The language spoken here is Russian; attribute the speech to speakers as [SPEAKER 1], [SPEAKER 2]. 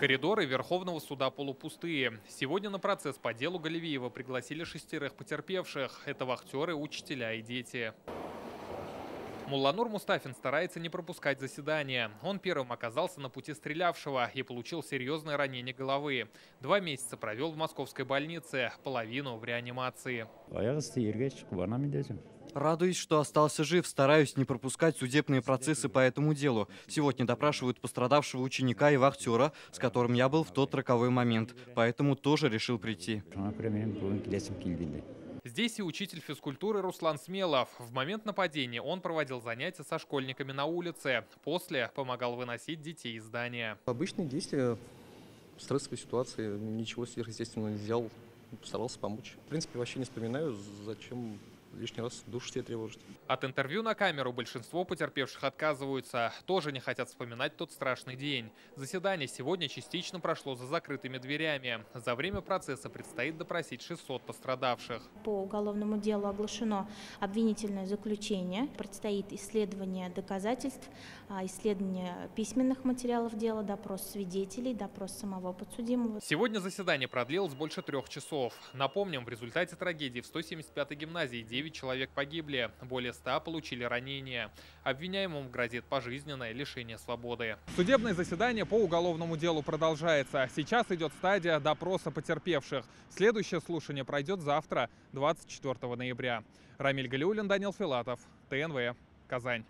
[SPEAKER 1] Коридоры Верховного суда полупустые. Сегодня на процесс по делу Галевиева пригласили 6 потерпевших. Это вахтеры, учителя и дети. Мулланур Мустафин старается не пропускать заседания. Он первым оказался на пути стрелявшего и получил серьезное ранение головы. 2 месяца провел в московской больнице, половину в реанимации.
[SPEAKER 2] Радуюсь, что остался жив, стараюсь не пропускать судебные процессы по этому делу. Сегодня допрашивают пострадавшего ученика и вахтера, с которым я был в тот роковой момент, поэтому тоже решил прийти.
[SPEAKER 1] Здесь и учитель физкультуры Руслан Смелов. В момент нападения он проводил занятия со школьниками на улице. После помогал выносить детей из здания.
[SPEAKER 3] Обычные действия, стрессовой ситуации, ничего сверхъестественного не сделал, старался помочь. В принципе, вообще не вспоминаю, зачем лишний раз душу себе тревожить.
[SPEAKER 1] От интервью на камеру большинство потерпевших отказываются. Тоже не хотят вспоминать тот страшный день. Заседание сегодня частично прошло за закрытыми дверями. За время процесса предстоит допросить 600 пострадавших.
[SPEAKER 4] По уголовному делу оглашено обвинительное заключение. Предстоит исследование доказательств, исследование письменных материалов дела, допрос свидетелей, допрос самого подсудимого.
[SPEAKER 1] Сегодня заседание продлилось больше 3 часов. Напомним, в результате трагедии в 175-й гимназии 9 человек погибли, более 100 получили ранения. Обвиняемому грозит пожизненное лишение свободы. Судебное заседание по уголовному делу продолжается. Сейчас идет стадия допроса потерпевших. Следующее слушание пройдет завтра, 24 ноября. Рамиль Галиуллин, Данил Филатов, ТНВ, Казань.